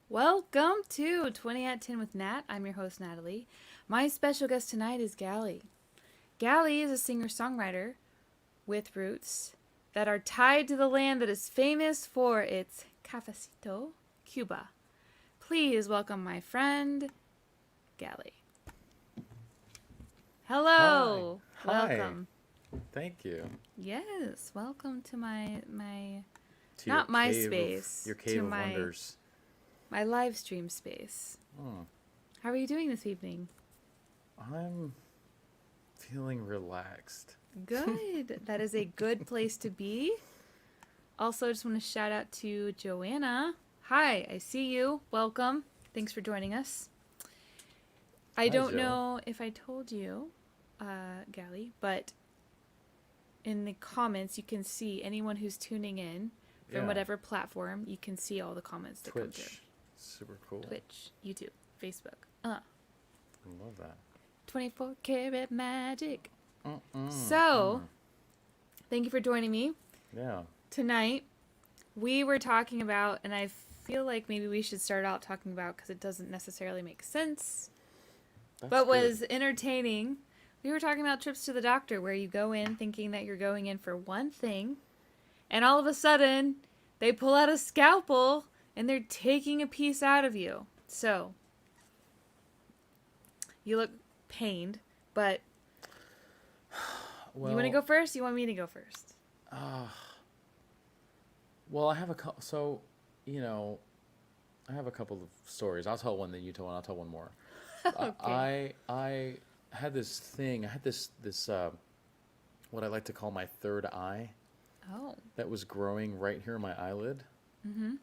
Welcome to 20 at 10 with Nat. I'm your host, Natalie. My special guest tonight is Gali. Gali is a singer-songwriter with roots that are tied to the land that is famous for its cafecito, Cuba. Please welcome my friend, Gali. Hi. Hello. Hi. Welcome. Thank you. Yes, welcome to my To not my space, your to cave of wonders. my live stream space. Hmm. How are you doing this evening? I'm feeling relaxed. Good. That is a good place to be. Also, I just want to shout out to Joanna. Hi, I see you. Welcome. Thanks for joining us. I Hi, don't Joe. know if I told you, Gali, but in the comments, you can see anyone who's tuning in from Yeah. whatever platform, you can see all the comments that come through. Twitch. Super cool. Twitch, YouTube, Facebook. I love that. 24 karat magic. Mm-mm. So, Mm. thank you for joining me. Yeah. Tonight, we were talking about, and I feel like maybe we should start out talking about because it doesn't necessarily make sense, That's but good. was entertaining. We were talking about trips to the doctor where you go in thinking that you're going in for one thing, and all of a sudden, they pull out a scalpel and they're taking a piece out of you. So, you look pained, but you want to Well, go first? You want me to go first? uh, well, I have a couple. So, you know, I have a couple of stories. I'll tell one, then you tell one. I'll tell one more. Okay. I had this thing. I had this what I like to call my third eye Oh. that was growing right here in my eyelid, Mm-hmm.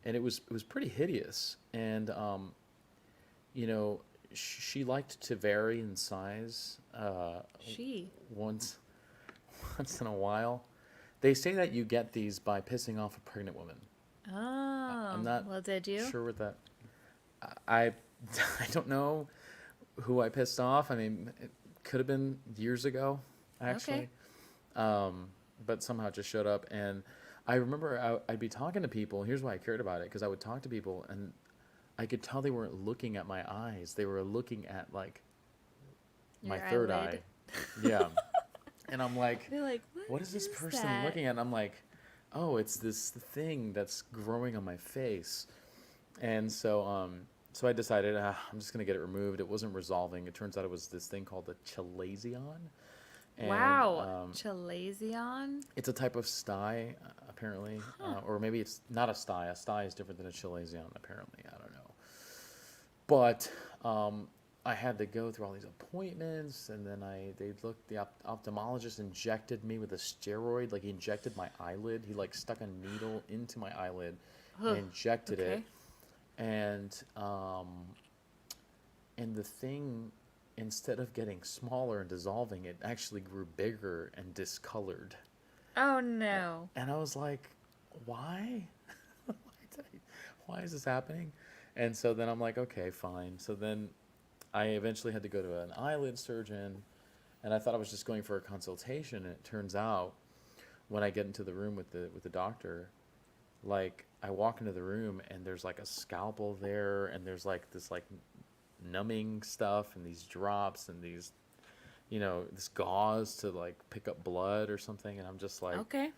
and it was pretty hideous. And you know, she liked to vary in size She. once once in a while. They say that you get these by pissing off a pregnant woman. I'm Oh. not Well, did you? sure what that. I I don't know who I pissed off. I mean, it could have been years ago, Okay. actually. um, but somehow it just showed up. And I remember I'd be talking to people. Here's why I cared about it, because I would talk to people and I could tell they weren't looking at my eyes. They were looking at like my Your third eyelid. eye. Yeah. And I'm like, They're like, what what is this is person that? looking at? And I'm like, oh, it's this thing that's growing on my face. And so I decided I'm just gonna get it removed. It wasn't resolving. It turns out it was this thing called a chalazion, and Wow. Chalazion? it's a type of sty, apparently, Huh. or maybe it's not a sty. A sty is different than a chalazion, apparently. I don't know. But I had to go through all these appointments, and then the ophthalmologist injected me with a steroid. Like he injected my eyelid. He like stuck a needle into my eyelid and Ugh. injected it, Okay. and the thing, instead of getting smaller and dissolving, it actually grew bigger and discolored. Oh no. And I was like, why? why, why is this happening? And so then I'm like, okay, fine. So then I eventually had to go to an eyelid surgeon, and I thought I was just going for a consultation. And it turns out, when I get into the room with the doctor, like I walk into the room and there's like a scalpel there, and there's like this like numbing stuff and these drops and these, this gauze to like pick up blood or something. And I'm just like, Okay.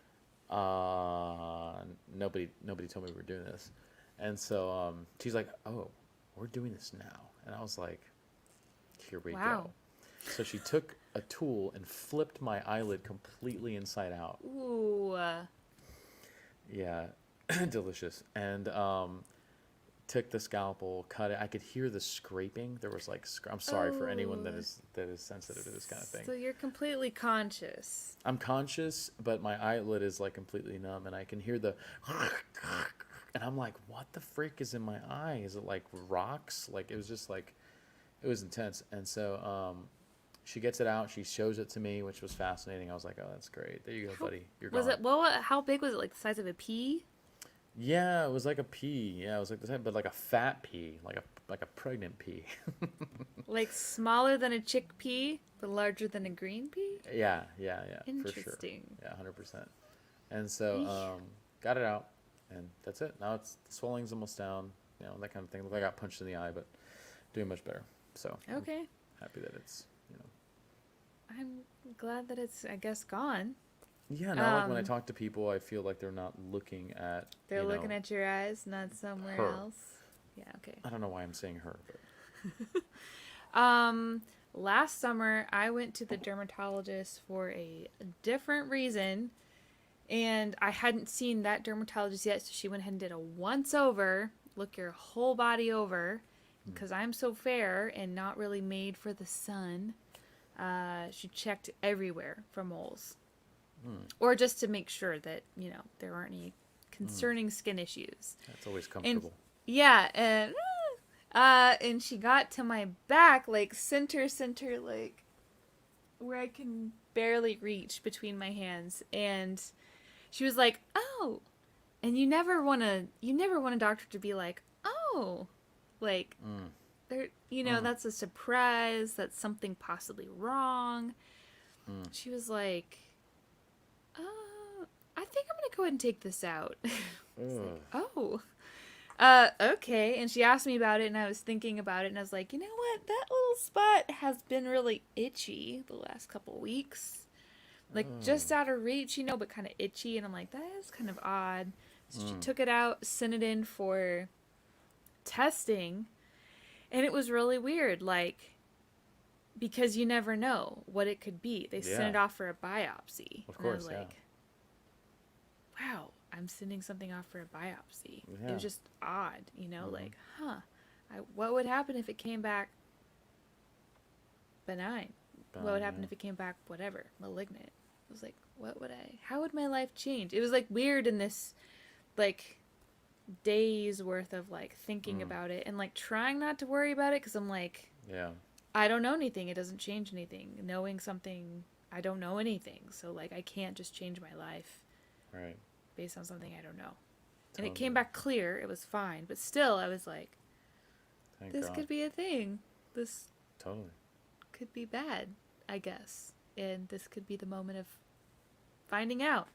nobody told me we were doing this. And so she's like, oh, we're doing this now. And I was like, here we go. Wow. So she took a tool and flipped my eyelid completely inside out. Ooh. Yeah, delicious. And took the scalpel, cut it. I could hear the scraping. There was like, I'm sorry for anyone Oh. that is sensitive to this kind of thing. So you're completely conscious. I'm conscious, but my eyelid is like completely numb, and I can hear the, and I'm like, what the freak is in my eye? Is it like rocks? Like it was just like, it was intense. And so she gets it out. She shows it to me, which was fascinating. I was like, oh, that's great. There you go, How buddy. You're was gone. it? Well, how big was it? Like the size of a pea? Yeah, it was like a pea. Yeah, it was like the type, but like a fat pea, like a pregnant pea. Like smaller than a chickpea, but larger than a green pea? Yeah, for sure. Interesting. Yeah, 100%. And so Eesh. got it out, and that's it. Now it's the swelling's almost down. that kind of thing. I got punched in the eye, but doing much better. So Okay. I'm happy that it's, I'm glad that it's, I guess, gone. Yeah, now like when I talk to people, I feel like they're not looking at. They're looking at your eyes, not somewhere her. else. Yeah, okay. I don't know why I'm saying her, but. Last summer I went to the dermatologist for a different reason, and I hadn't seen that dermatologist yet, so she went ahead and did a once over, look your whole body over, because I'm so fair and not really made for the sun. She checked everywhere for moles. Or just to make sure that, there aren't any concerning skin issues. That's always comfortable. And she got to my back, like center, like where I can barely reach between my hands. And she was like, "Oh," and you never want a doctor to be like, "Oh," like, there, that's a surprise. That's something possibly wrong. She was like, I think I'm gonna go ahead and take this out. I was like, oh. Okay. And she asked me about it, and I was thinking about it, and I was like, you know what? That little spot has been really itchy the last couple weeks. Like, just out of reach, but kind of itchy. And I'm like, that is kind of odd. So she took it out, sent it in for testing, and it was really weird, like, because you never know what it could be. They sent it off for a biopsy. Of course, and I was like, wow, I'm sending something off for a biopsy. Yeah. It was just odd, like, what would happen if it came back benign? What would happen if it came back whatever, malignant? I was like, how would my life change? It was like weird in this like days worth of like thinking about it and like trying not to worry about it, because I'm like, I don't know anything. It doesn't change anything. Knowing something, I don't know anything. So like I can't just change my life. Right. Based on something I don't know. Totally. And it came back clear. It was fine. But still, I was like, this could be a thing. This totally could be bad, I guess. And this could be the moment of finding out.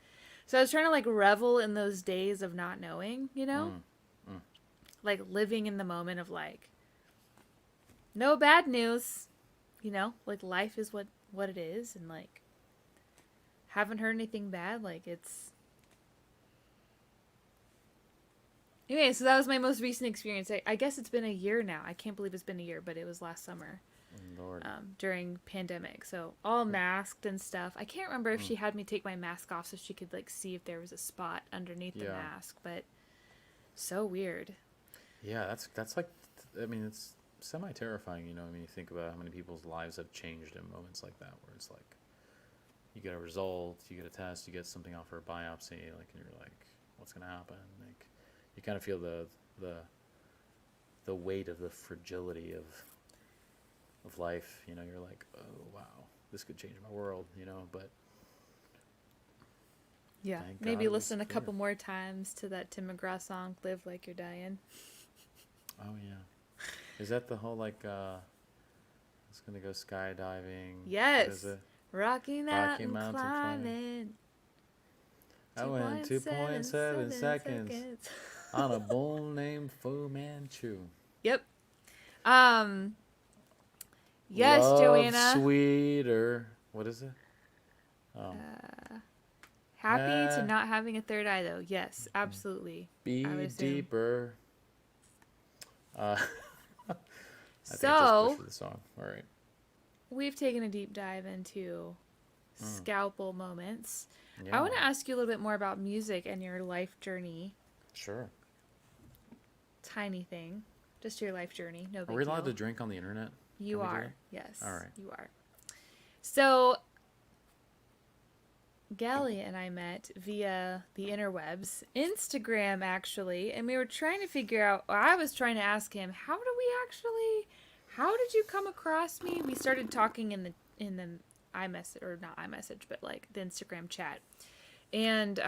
So I was trying to like revel in those days of not knowing, Like living in the moment of like, no bad news, Like life is what it is. And like, haven't heard anything bad. Like it's... Anyway, so that was my most recent experience. I guess it's been a year now. I can't believe it's been a year, but it was last summer. Lord. During pandemic. So all masked and stuff. I can't remember if she had me take my mask off so she could like see if there was a spot underneath the mask, but so weird. Yeah, that's like, I mean, it's semi-terrifying, you think about how many people's lives have changed in moments like that, where it's like, you get a result, you get a test, you get something out for a biopsy, like, and you're like, what's going to happen? Like, you kind of feel the weight of the fragility of life, you're like, oh wow, this could change my world, but yeah, maybe listen a couple more times to that Tim McGraw song, Live Like You're Dying. Oh yeah, is that the whole like it's gonna go skydiving? Yes, Rocky Mountain climbing. I went 2.7 seconds on a bull named Fu Manchu. Yep. Yes, Love Joanna. Sweeter. What is it? Oh. Happy to not having a third eye, though. Yes, absolutely. Be deeper. I think so, for the song. All right. We've taken a deep dive into scalpel moments. Yeah. I want to ask you a little bit more about music and your life journey. Sure. Tiny thing. Just your life journey. No big deal. Are we allowed to drink on the internet? You are. Yes. All right. You are. So, Gali and I met via the interwebs, Instagram actually, and we were trying to figure out, or I was trying to ask him, how did you come across me? We started talking in the iMessage, or not iMessage, but like the Instagram chat. And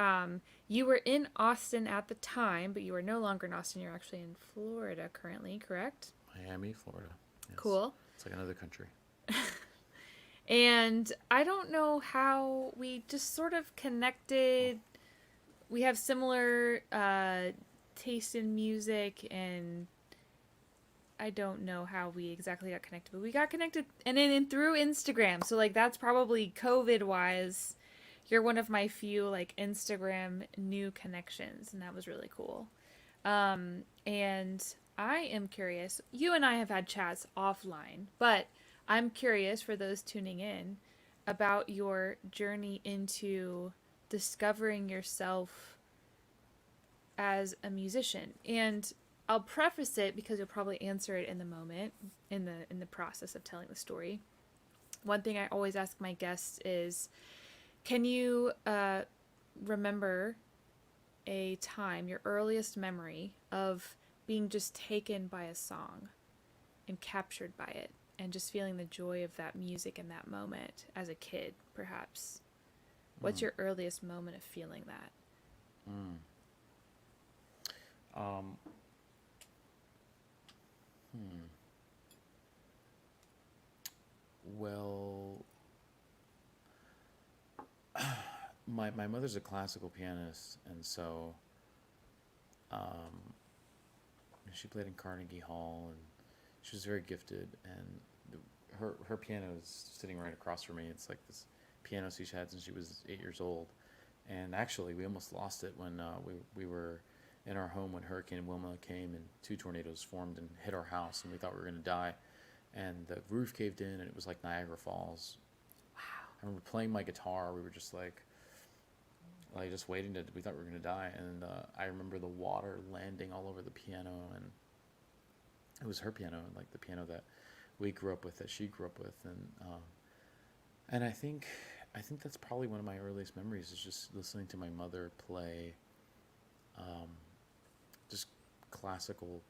you were in Austin at the time, but you are no longer in Austin. You're actually in Florida currently, correct? Miami, Florida. Yes. Cool. It's like another country. And I don't know how we just sort of connected. We have similar taste in music, and I don't know how we exactly got connected, but we got connected and then through Instagram. So like that's probably COVID wise. You're one of my few like Instagram new connections, and that was really cool. And I am curious. You and I have had chats offline, but I'm curious for those tuning in about your journey into discovering yourself as a musician. And I'll preface it because you'll probably answer it in the moment, in the process of telling the story. One thing I always ask my guests is, can you remember a time, your earliest memory of being just taken by a song and captured by it, and just feeling the joy of that music in that moment as a kid, perhaps? What's your earliest moment of feeling that? Um, Well, my mother's a classical pianist, and so um, she played in Carnegie Hall, and she was very gifted. And her piano is sitting right across from me. It's like this piano she had since she was 8 years old. And actually, we almost lost it when we were in our home when Hurricane Wilma came and 2 tornadoes formed and hit our house, and we thought we were going to die. And the roof caved in, and it was like Niagara Falls. Wow. I remember playing my guitar. We were just like just waiting to. We thought we were going to die, and I remember the water landing all over the piano, and it was her piano, like the piano that we grew up with, that she grew up with, and I think that's probably one of my earliest memories is just listening to my mother play, just classical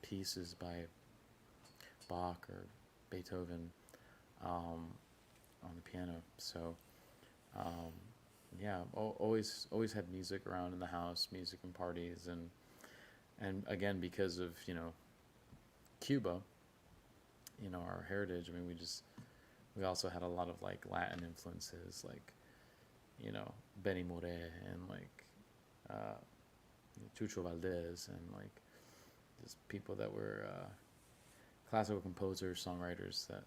pieces by Bach or Beethoven, on the piano. So, yeah, always had music around in the house, music and parties, and again, because of Cuba, our heritage. I mean, we also had a lot of like Latin influences, like Benny Moré and like Chucho Valdez, and like just people that were classical composers, songwriters that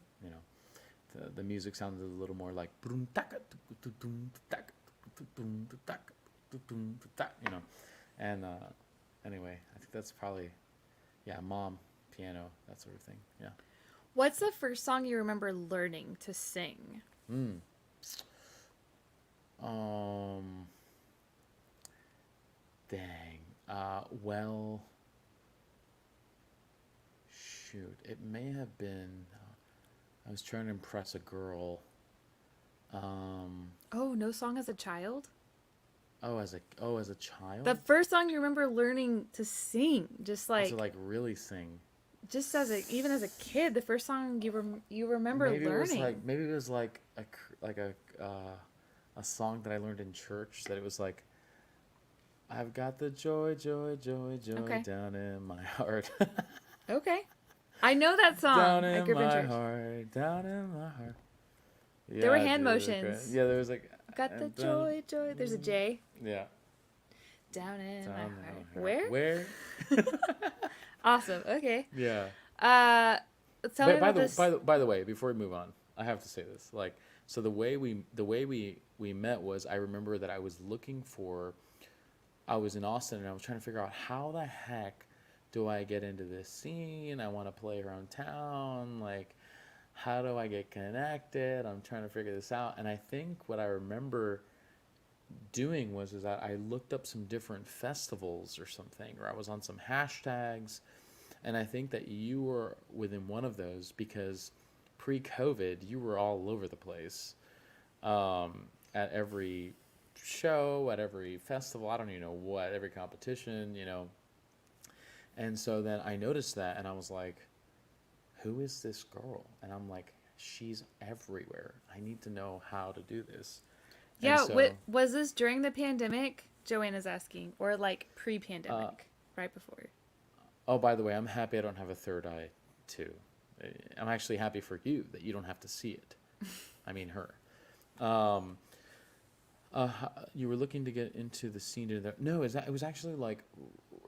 the music sounded a little more like and anyway, I think that's probably mom, piano, that sort of thing. Yeah. What's the first song you remember learning to sing? Dang. Well, shoot, it may have been. I was trying to impress a girl. Oh, no song as a child? As a child. The first song you remember learning to sing, just like to like really sing. Just even as a kid, the first song you remember learning. Maybe it was like a song that I learned in church, that it was like, I've got the joy, joy, joy, joy down in my heart. Okay. I know that song. Down in my heart, down in my heart. Yeah, there were hand motions. Yeah, there was like. Got the joy, joy. There's a J. Yeah. Down in my heart. Where? Awesome. Okay. Yeah. Tell me about this. By the way, before we move on, I have to say this. Like, so the way we met was, I remember that I was in Austin, and I was trying to figure out how the heck do I get into this scene? I want to play around town. Like, how do I get connected? I'm trying to figure this out. And I think what I remember doing was that I looked up some different festivals or something, or I was on some hashtags, and I think that you were within one of those, because pre-COVID you were all over the place, at every show, at every festival, I don't even know what, every competition, and so then I noticed that, and I was like, who is this girl? And I'm like, she's everywhere. I need to know how to do this. Yeah, was this during the pandemic? Joanna's asking, or like pre-pandemic, right before? Oh, by the way, I'm happy I don't have a third eye, too. I'm actually happy for you that you don't have to see it. I mean, her. You were looking to get into the scene there. No, is that it was actually like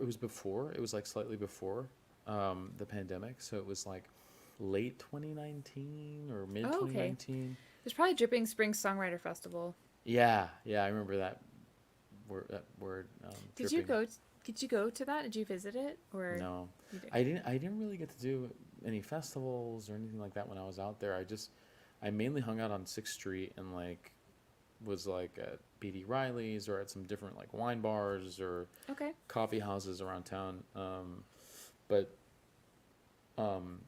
it was before. It was like slightly before the pandemic. So it was like late 2019 or mid Oh, okay. 2019. There's probably Dripping Springs Songwriter Festival. Yeah, yeah, I remember that word Did you dripping. go? Did you go to that? Did you visit it, or No, you did? I didn't really get to do any festivals or anything like that when I was out there. I mainly hung out on Sixth Street and like was like at BD Riley's or at some different like wine bars or Okay. coffee houses around town. But um,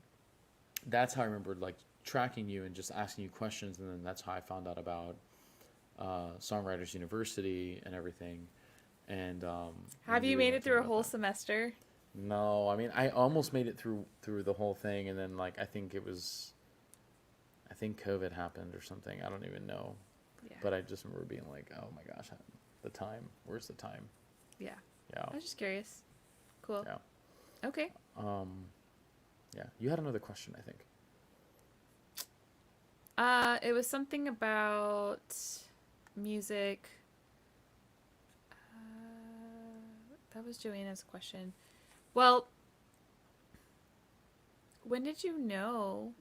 that's how I remembered like tracking you and just asking you questions, and then that's how I found out about Songwriters University and everything. And Have you you were made even it telling through a me about whole that. semester? No, I mean I almost made it through the whole thing, and then like I think COVID happened or something. I don't even know, Yeah. but I just remember being like, oh my gosh, the time. Where's the time? Yeah. Yeah, I was just curious. Cool. yeah, Okay. um, yeah. You had another question, I think. It was something about music. That was Joanna's question. Well, when did you know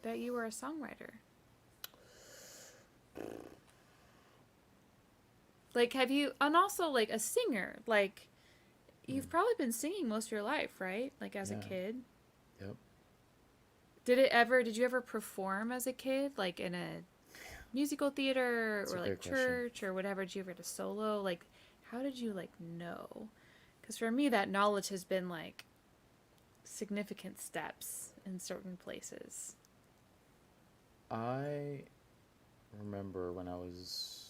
that you were a songwriter? Like, have you, and also like a singer, like, you've Mm, probably been singing most of your life, right? Like, as a yeah. kid. Yep. Did you ever perform as a kid, like in a musical theater That's a or like great question. church or whatever? Did you ever get a solo? Like, how did you like know? Because for me, that knowledge has been like significant steps in certain places. I remember when I was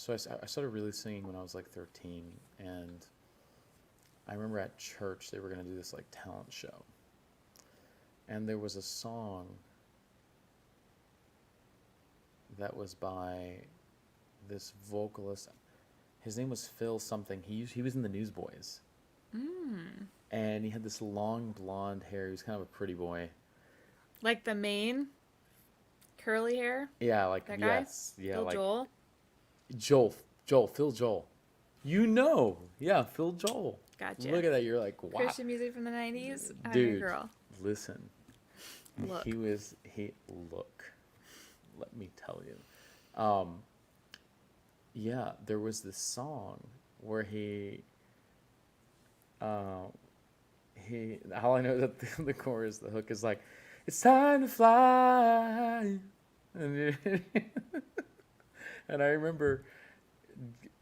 I started really singing when I was like 13, and I remember at church they were gonna do this like talent show, and there was a song that was by this vocalist. His name was Phil something. He was in the Newsboys, Mm. and he had this long blonde hair. He was kind of a pretty boy. Like the main curly hair, Yeah, like that guy, yes, yeah, Bill like Joel. Phil Joel. Yeah, Phil Joel. Gotcha. Look at that. You're like, wow, Christian music from the 90s. I'm your dude. girl. Listen, Look. he look. Let me tell you. Um, yeah, there was this song where uh, he. All I know is that the chorus, the hook is like, "It's time to fly," and and I remember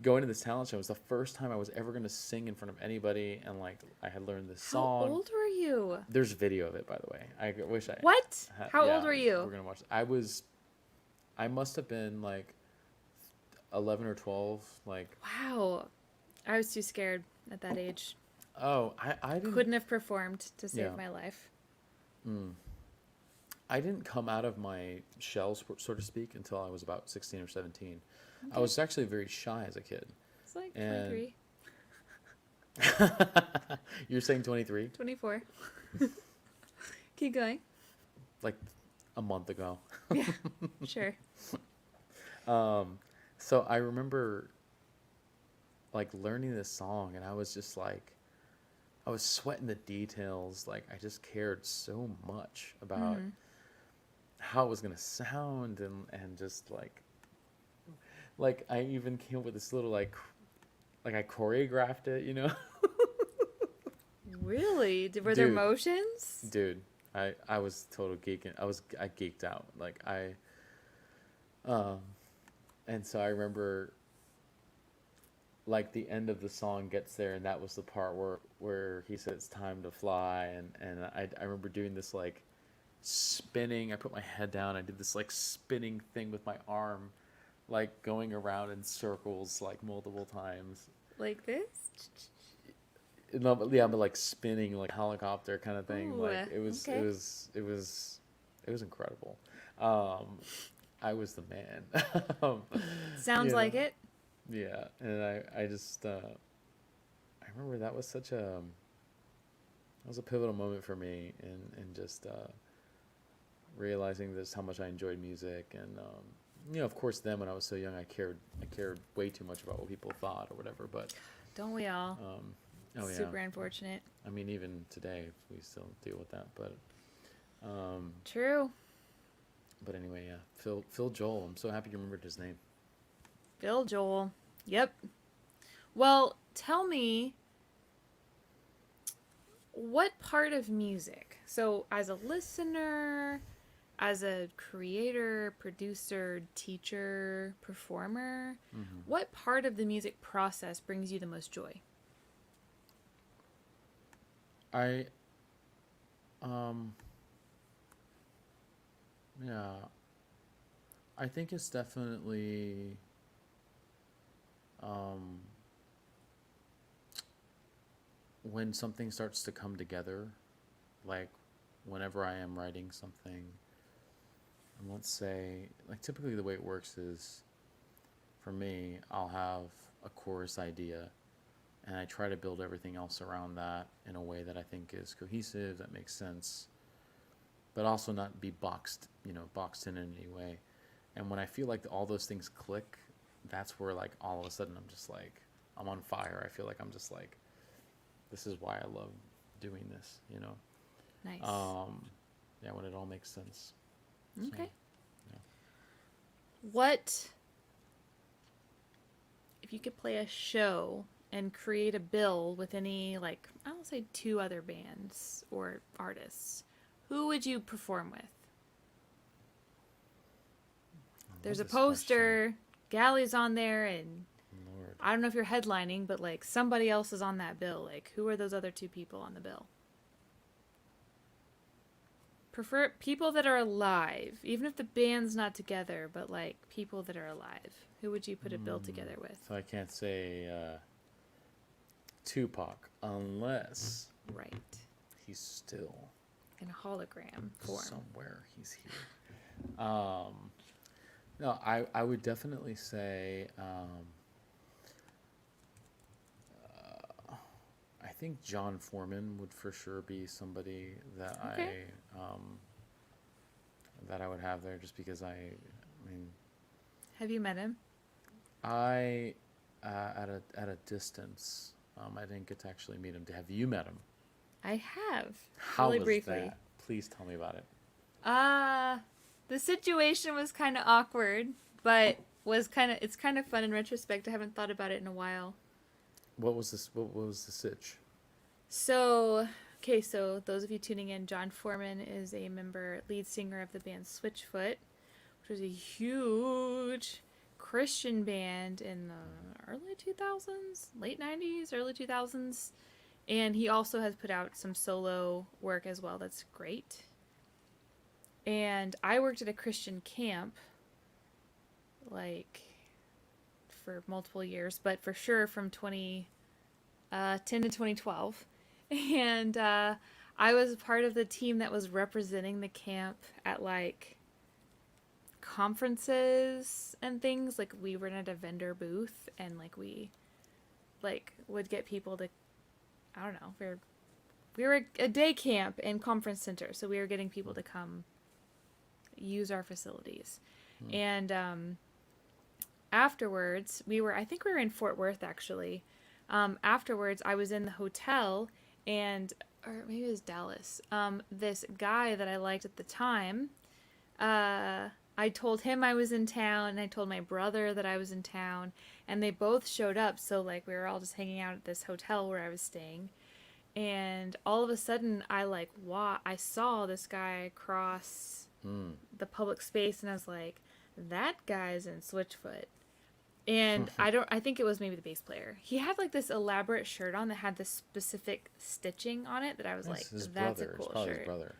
going to this talent show. It was the first time I was ever going to sing in front of anybody, and like I had learned this How song. old were you? There's video of it, by the way. I wish I What? had. How Yeah, old were you? we're gonna watch. I must have been like 11 or 12. Like, Wow. I was too scared at that age. oh, I didn't. Couldn't have performed to Yeah. save my life. Mm. I didn't come out of my shell, so to speak, until I was about 16 or 17. I Okay. was actually very shy as a kid. It's like And 23, you're saying 23? 24. Keep going. Like a month ago. Yeah, sure. Um, so I remember like learning this song, and I was just like, I was sweating the details. Like I just cared so much about Mm-hmm. how it was gonna sound, and just like I even came up with this little like I choreographed it, you know. Really? Were there Dude, motions? dude, I was total geeking. I geeked out. Um, and so I remember like the end of the song gets there, and that was the part where he said it's time to fly, and I remember doing this like spinning. I put my head down. I did this like spinning thing with my arm, like going around in circles like multiple times. Like this? No, but yeah, but like spinning like helicopter kind of thing. Ooh, Like okay. it was incredible. Um, I was the man. Sounds You know, like it. yeah, and I just I remember that was such a that was a pivotal moment for me in just realizing just how much I enjoyed music, and of course, then when I was so young, I cared way too much about what people thought or whatever. But Don't we all? oh yeah, Super unfortunate. I mean, even today we still deal with that. But True. but anyway, yeah, Phil Joel. I'm so happy you remembered his name. Bill Joel. Yep. Well, tell me, what part of music? So, as a listener, as a creator, producer, teacher, performer, what part of the music process brings you the most joy? I yeah, I think it's definitely um when something starts to come together, like whenever I am writing something, and let's say, like typically the way it works is, for me, I'll have a chorus idea, and I try to build everything else around that in a way that I think is cohesive, that makes sense, but also not be boxed in any way. And when I feel like all those things click, that's where like all of a sudden I'm just like, I'm on fire. I feel like I'm just like, this is why I love doing this, Nice. Yeah, when it all makes sense. Okay. Yeah. What, if you could play a show and create a bill with any, like, I will say 2 other bands or artists, who would you perform with? There's a poster, Gali's on there, and Lord. I don't know if you're headlining, but like somebody else is on that bill. Like, who are those other 2 people on the bill? Prefer people that are alive, even if the band's not together, but like people that are alive. Who would you put a bill together with? So I can't say Tupac unless Right. he's still In a hologram form. somewhere. He's here. No, I would definitely say I think John Foreman would for sure be somebody that Okay. that I would have there, just because I mean, Have you met him? I at a distance. I didn't get to actually meet him. Have you met him? I have. How really was briefly. that? Please tell me about it. The situation was kind of awkward, but it's kind of fun in retrospect. I haven't thought about it in a while. What was this? What was the sitch? So those of you tuning in, John Foreman is a lead singer of the band Switchfoot, which was a huge Christian band in the early 2000s, late 90s, early 2000s. And he also has put out some solo work as well. That's great. And I worked at a Christian camp, like, for multiple years, but for sure from 2010 to 2012. And I was part of the team that was representing the camp at, like, conferences and things. Like, we were at a vendor booth, and, like, we, like, would get people to, I don't know, we were a day camp and conference center, so we were getting people to come use our facilities. And afterwards, I think we were in Fort Worth, actually. Afterwards, I was in the hotel, or maybe it was Dallas. This guy that I liked at the time, I told him I was in town, and I told my brother that I was in town, and they both showed up. So, like, we were all just hanging out at this hotel where I was staying. And all of a sudden, I saw this guy cross the public space, and I was like, that guy's in Switchfoot. And I think it was maybe the bass player. He had like this elaborate shirt on that had this specific stitching on it that I was like, that's a cool shirt. His brother.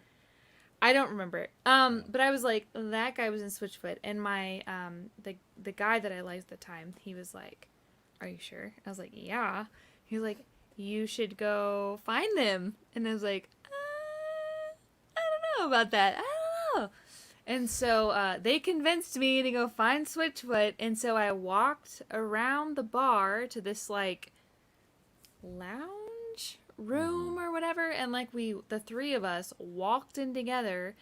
I don't remember it. But I was like, that guy was in Switchfoot. And my, the guy that I liked at the time, he was like, are you sure? I was like, yeah. He was like, you should go find them. And I was like, I don't know about that. I don't know. And so they convinced me to go find Switchfoot. And so I walked around the bar to this, like, lounge room or whatever. And, like, the 3 of us walked in together.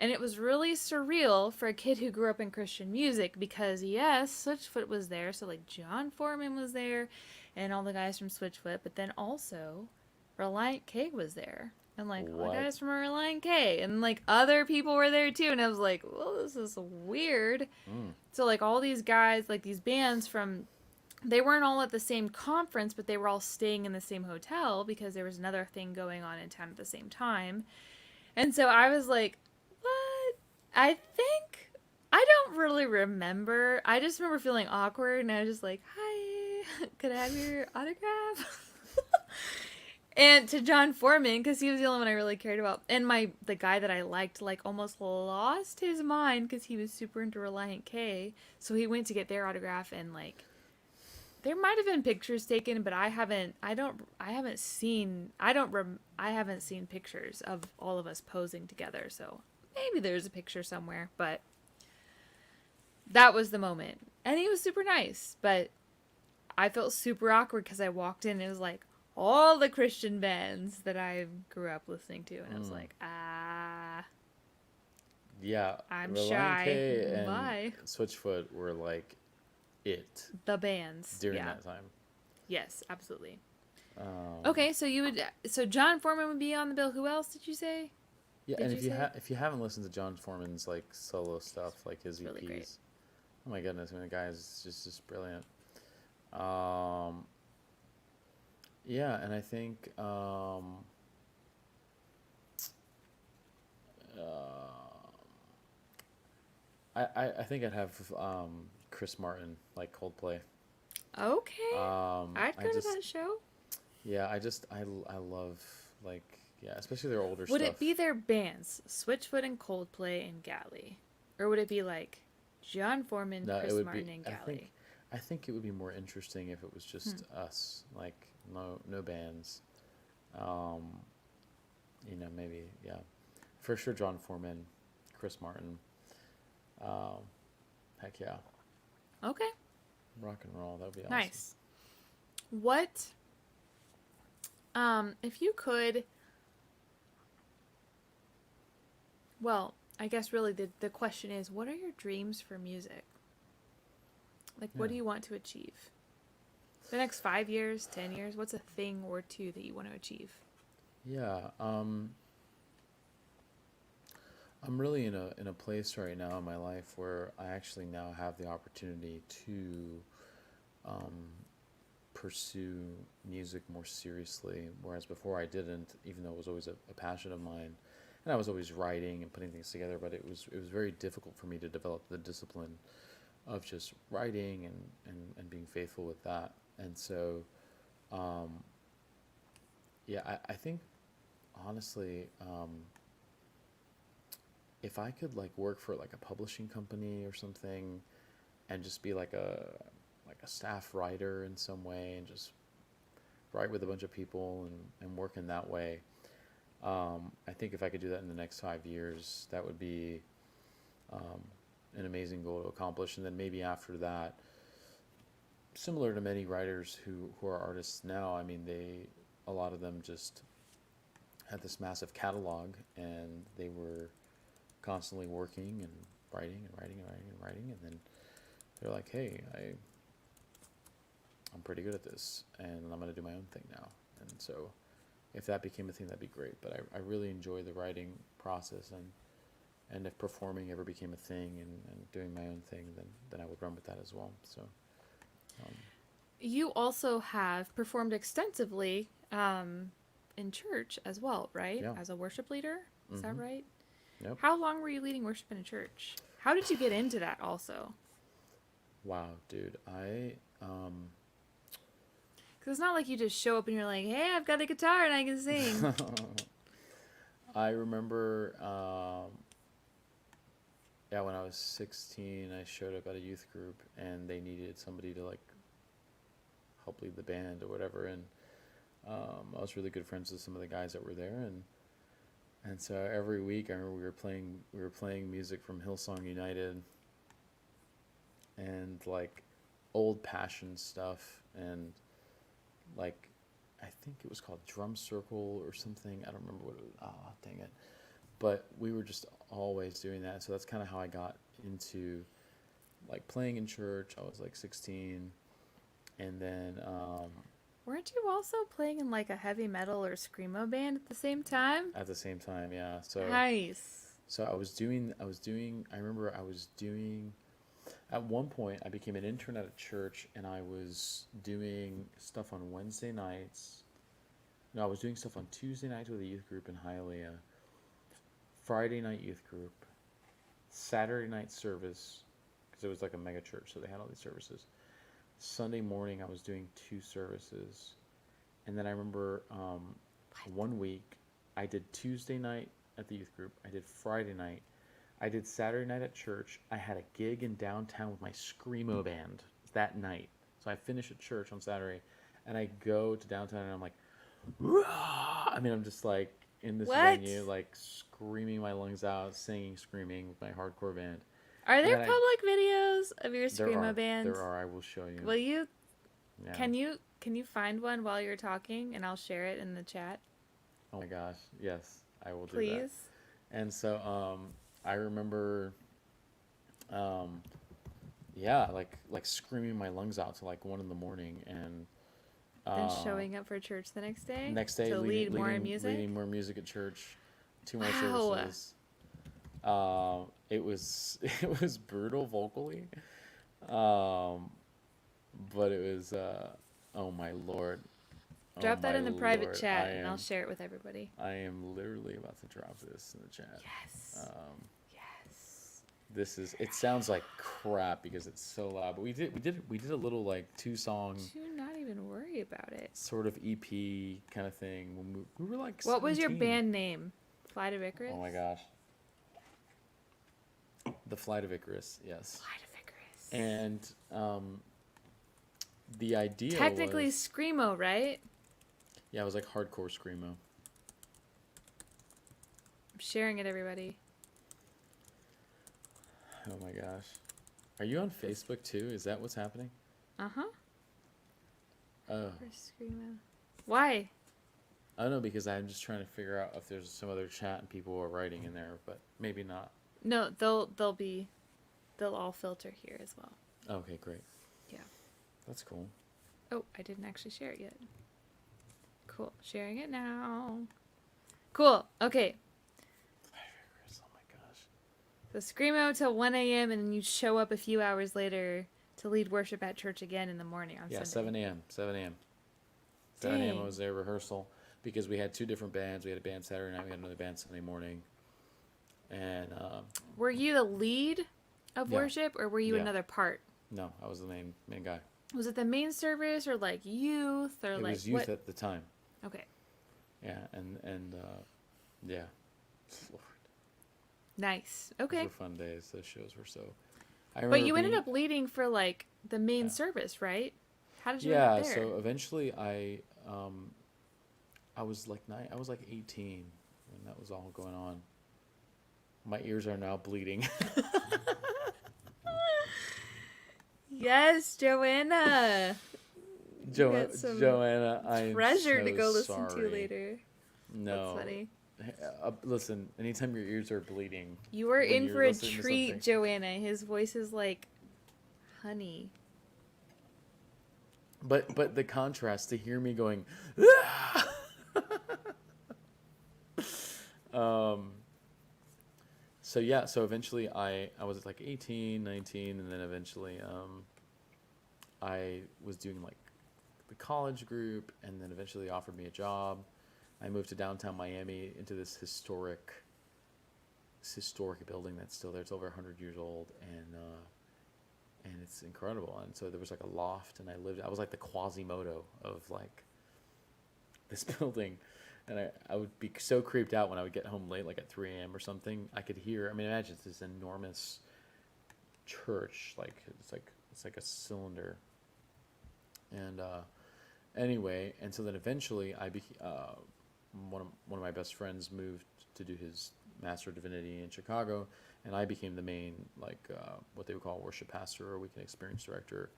And it was really surreal for a kid who grew up in Christian music because, yes, Switchfoot was there. So, like, John Foreman was there and all the guys from Switchfoot. But then also, Reliant K was there. And, like, all the What? guys from Reliant K. And, like, other people were there, too. And I was like, well, this is weird. Mm. So, like, all these guys, like, these bands from... They weren't all at the same conference, but they were all staying in the same hotel because there was another thing going on in town at the same time. And so I was like, what? I think I don't really remember. I just remember feeling awkward, and I was just like, "Hi, could I have your autograph?" And to John Foreman, because he was the only one I really cared about, and the guy that I liked, like, almost lost his mind because he was super into Reliant K. So he went to get their autograph, and like, there might have been pictures taken, but I haven't seen pictures of all of us posing together. So maybe there's a picture somewhere, but that was the moment. And he was super nice, but I felt super awkward because I walked in and it was like all the Christian bands that I grew up listening to. And I was like, Yeah, I'm Reliant shy. K and Bye. Switchfoot were like it The bands. during Yeah. that time. Yes, absolutely. Um, Okay, so John Foreman would be on the bill. Who else did you say? Yeah, Did and you say? if you haven't listened to John Foreman's like solo stuff, like his It's EPs, really great. oh my goodness, I mean the guy is just brilliant. Um, yeah, and I think I think I'd have Chris Martin, like Coldplay. Okay. I'd I go to just that show. yeah, I love, like, yeah, especially their older Would stuff. it be their bands, Switchfoot and Coldplay and Gali? Or would it be like John Foreman, No, Chris it would Martin, be. and Gali? I think it would be more interesting if it was just us, like no bands. Um, maybe, yeah, for sure. John Foreman, Chris Martin. Um, heck yeah, Okay. rock and roll. That would be awesome. Nice. What if you could, well, I guess really the question is, what are your dreams for music? Like, what Yeah. do you want to achieve? The next 5 years, 10 years, what's a thing or two that you want to achieve? Yeah. I'm really in a place right now in my life where I actually now have the opportunity to um, pursue music more seriously, whereas before I didn't, even though it was always a passion of mine, and I was always writing and putting things together, but it was very difficult for me to develop the discipline of just writing and being faithful with that. And so, um, yeah, I think honestly, if I could like work for like a publishing company or something and just be like a staff writer in some way and just write with a bunch of people and work in that way. I think if I could do that in the next 5 years, that would be um, an amazing goal to accomplish. And then maybe after that, similar to many writers who are artists now, I mean, a lot of them just had this massive catalog and they were constantly working and writing and writing and writing and writing. And then they're like, hey, I'm pretty good at this and I'm going to do my own thing now. And so if that became a thing, that'd be great. But I really enjoy the writing process, and if performing ever became a thing and doing my own thing, then I would run with that as well. So um, You also have performed extensively in church as well, right? yeah. As a worship leader? Is that Mm-hmm. right? Yep. How long were you leading worship in a church? How did you get into that also? Wow, dude. Because it's not like you just show up and you're like, hey, I've got a guitar and I can sing. I remember, yeah, when I was 16, I showed up at a youth group and they needed somebody to like help lead the band or whatever. And I was really good friends with some of the guys that were there, and so every week I remember we were playing music from Hillsong United and like old Passion stuff, and like I think it was called Drum Circle or something. I don't remember what it was. Oh, dang it. but we were just always doing that. So that's kind of how I got into like playing in church. I was like 16, and then Weren't you also playing in like a heavy metal or screamo band at the same time? at the same time, yeah. Nice. So I remember I was doing, at one point I became an intern at a church, and I was doing stuff on Wednesday nights. No, I was doing stuff on Tuesday nights with a youth group in Hialeah, Friday night youth group, Saturday night service, because it was like a mega church, so they had all these services. Sunday morning I was doing 2 services, and then I remember one week I did Tuesday night at the youth group, I did Friday night, I did Saturday night at church. I had a gig in downtown with my screamo band that night. So I finish at church on Saturday, and I go to downtown, and I'm like, "Rah!" I mean, I'm just like in this What? venue, like screaming my lungs out, singing, screaming with my hardcore band. Are there And then public videos of your there screamo are, band? there are. I will show you. Will you? Yeah. Can you find one while you're talking, and I'll share it in the chat, Oh my gosh, yes, I will do that. please? And so I remember, yeah, like screaming my lungs out to like 1 in the morning, and Then showing up for church the next day. next day to lead more leading, music. leading more music at church, 2 more Wow. services. It was it was brutal vocally, but it was oh my lord. Oh Drop that my in the private lord. chat, and I'll share it with everybody. I am literally about to drop this in the chat. Yes. Yes. This is, it sounds like crap because it's so loud, but we did a little like 2-song Do not even worry about it. sort of EP kind of thing when we were like What was your 17. band name? Flight of Icarus? Oh my gosh. The Flight of Icarus, yes. Flight of Icarus. And the idea Technically was, screamo, right? yeah, it was like hardcore screamo. I'm sharing it, everybody. Oh my gosh. Are you on Facebook too? Is that what's happening? Uh-huh. Oh. For screamo. Why? I don't know, because I'm just trying to figure out if there's some other chat and people are writing in there, but maybe not. No, they'll all filter here as well. Okay, great. Yeah. That's cool. Oh, I didn't actually share it yet. Cool. Sharing it now. Cool. Okay. Oh my gosh. So screamo till 1 a.m. and then you show up a few hours later to lead worship at church again in the morning on Yeah, Sunday. 7 a.m. 7 a.m. 7 a.m. I Dang. was there rehearsal because we had 2 different bands. We had a band Saturday night. We had another band Sunday morning. And Were you the lead of Yeah. worship, or were you Yeah. another part? no, I was the main guy. Was it the main service, or like youth, or It like was youth what? at the time. Okay. Yeah, and yeah. Lord, Nice. those Okay. were fun days. Those shows were so. I But remember you ended being- up leading for like the main Yeah. service, right? How did you end Yeah, up there? so eventually I was like 9. I was like 18 when that was all going on. My ears are now bleeding. Yes, Joanna. got some Joanna, I'm Treasure so to go listen sorry. to later. No. That's funny. Listen, anytime your ears are bleeding, You are when in you're for a listening to treat, something. Joanna. His voice is like honey. but the contrast to hear me going, so yeah, so eventually I was like 18, 19, and then eventually I was doing like the college group, and then eventually they offered me a job. I moved to downtown Miami into this historic building that's still there. It's over 100 years old, and it's incredible. And so there was like a loft, and I was like the Quasimodo of like this building. And I would be so creeped out when I would get home late, like at 3 a.m. or something. I could hear, I mean, imagine it's this enormous church, like it's like a cylinder. And anyway, and so then eventually one of my best friends moved to do his Master of Divinity in Chicago, and I became the main, like what they would call worship pastor or weekend experience director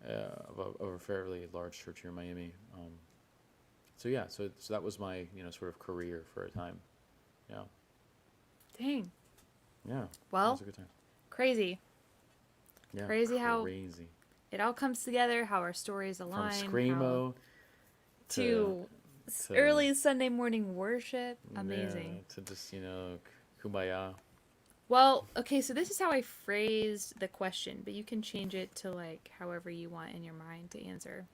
of a fairly large church here in Miami. So yeah, so that was my sort of career for a time. Yeah. Dang. Yeah. It Well, was a good time. crazy. Yeah. Crazy how Crazy. it all comes together, how our stories From align, how screamo to to early Sunday morning worship. Amazing. to just kumbaya. Well, okay, so this is how I phrased the question, but you can change it to like however you want in your mind to answer.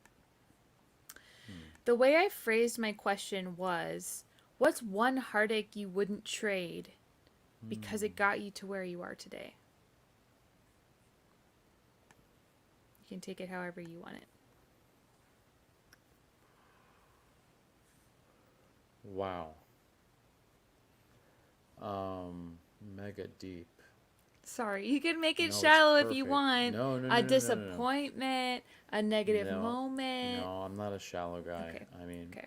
The way I phrased my question was, what's one heartache you wouldn't trade because it got you to where you are today? You can take it however you want it. Wow. Mega deep. Sorry, you can make it No, it's shallow if you perfect. want. No, no, no, A no, no, no, no. disappointment, a negative No, moment. no, I'm not a shallow guy. Okay. I mean, Okay.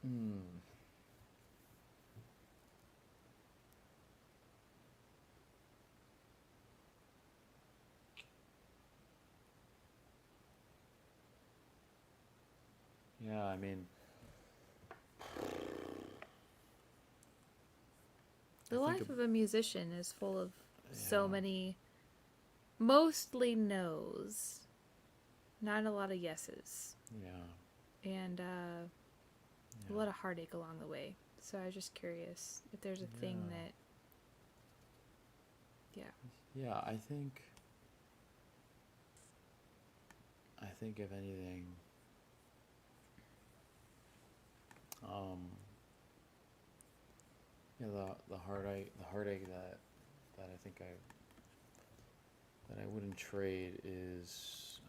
Hmm. Yeah, I mean, The I think, life of a musician is full of so yeah, many mostly no's, not a lot of yeses, yeah, and a yeah, lot of heartache along the way. So I was just curious if there's a thing yeah, that, yeah. yeah. I think if anything, um, yeah, the heartache that I think I wouldn't trade is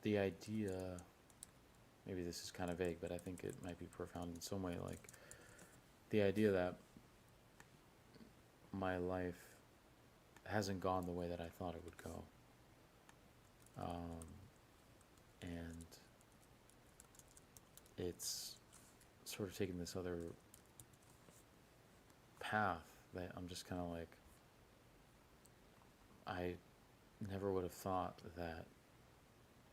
the idea. Maybe this is kind of vague, but I think it might be profound in some way. Like the idea that my life hasn't gone the way that I thought it would go, um, and it's sort of taken this other path that I'm just kind of like, I never would have thought that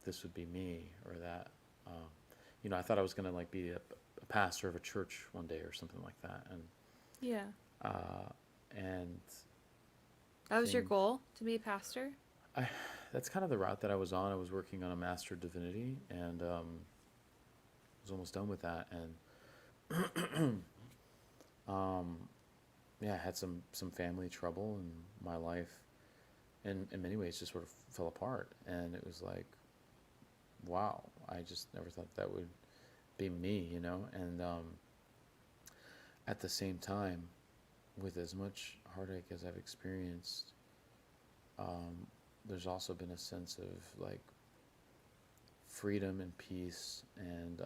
this would be me, or that, I thought I was gonna like be a pastor of a church one day or something like that, Yeah. uh, and That was your things. goal, to be a pastor? I That's kind of the route that I was on. I was working on a Master of Divinity, and was almost done with that, and um, yeah, I had some family trouble, and my life, in many ways, just sort of fell apart, and it was like, wow, I just never thought that would be me, and at the same time, with as much heartache as I've experienced, there's also been a sense of like freedom and peace, and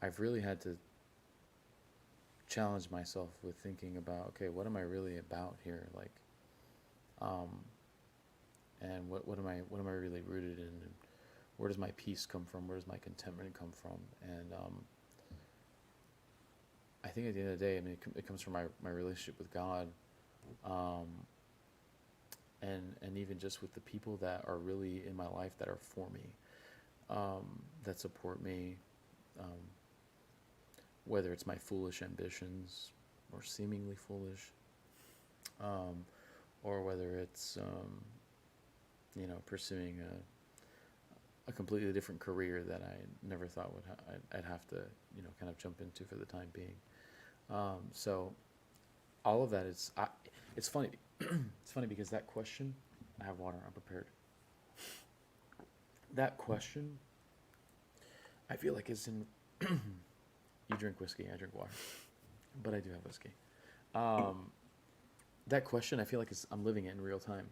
I've really had to challenge myself with thinking about, okay, what am I really about here, like, um, and what am I really rooted in, and where does my peace come from, where does my contentment come from, and I think at the end of the day, I mean, it comes from my relationship with God, um, and even just with the people that are really in my life that are for me, that support me, um, whether it's my foolish ambitions or seemingly foolish, um, or whether it's pursuing a completely different career that I never thought I'd have to kind of jump into for the time being. So all of that it's funny. It's funny because that question, I have water, I'm prepared. That question, I feel like is in. You drink whiskey, I drink water, but I do have whiskey. Um, that question, I feel like I'm living it in real time.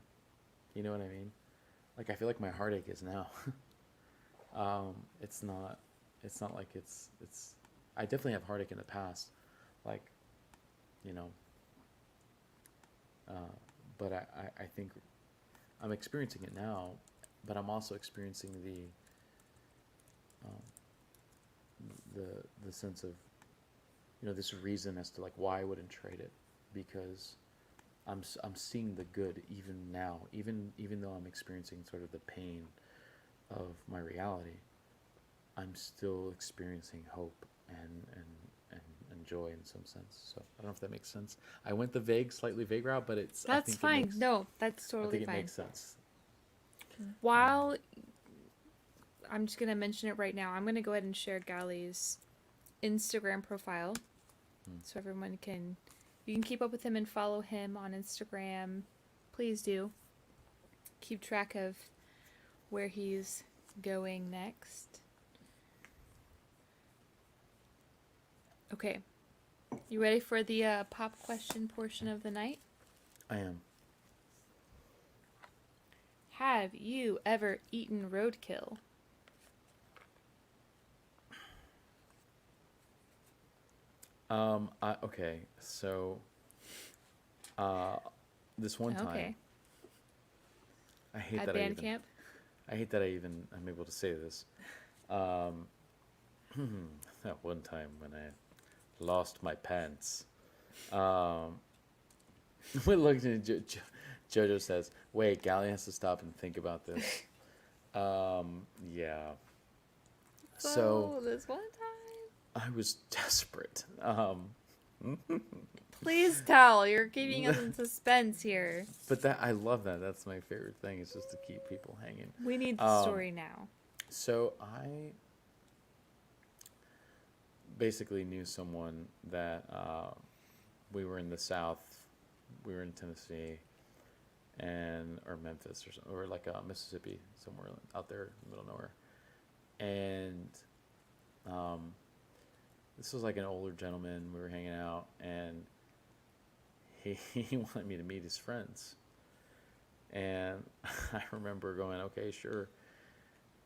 You know what I mean? Like I feel like my heartache is now. It's not. It's not like it's. I definitely have heartache in the past, like, you know. But I think I'm experiencing it now, but I'm also experiencing um, the sense of this reason as to like why I wouldn't trade it, because I'm seeing the good even now, even though I'm experiencing sort of the pain of my reality. I'm still experiencing hope and joy in some sense. So I don't know if that makes sense. I went the slightly vague route, but I That's think fine. No, that's I totally think it fine. makes sense. While I'm just going to mention it right now, I'm going to go ahead and share Gali's Instagram profile so everyone you can keep up with him and follow him on Instagram. Please do. Keep track of where he's going next. Okay. You ready for the pop question portion of the night? I am. Have you ever eaten roadkill? Okay. So, this one time, Okay. I hate At that band camp? I hate that I'm able to say this. Um, that one time when I lost my pants. We looked at Jojo says, "Wait, Gali has to stop and think about this." Yeah. So this one time. I was desperate. Please tell. You're keeping us in suspense here. But I love that. That's my favorite thing. Is just to keep people hanging. We need the story now. So I basically knew someone that we were in the South. We were in Tennessee, or Memphis, or like Mississippi, somewhere out there in the middle of nowhere. And this was like an older gentleman. We were hanging out, and he wanted me to meet his friends. And I remember going, okay, sure.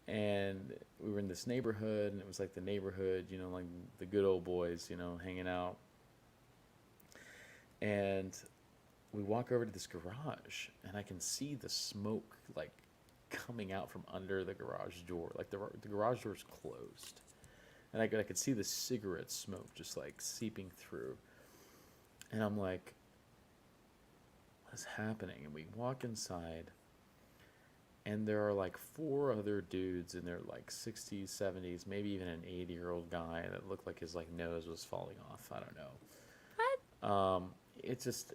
And we were in this neighborhood, and it was like the neighborhood, like the good old boys, hanging out. And we walk over to this garage, and I can see the smoke like coming out from under the garage door. Like the garage door is closed, and I could see the cigarette smoke just like seeping through. And I'm like, what is happening? And we walk inside, and there are like 4 other dudes in their like 60s, 70s, maybe even an 80-year-old guy that looked like his like nose was falling off. I don't know. What? It's just,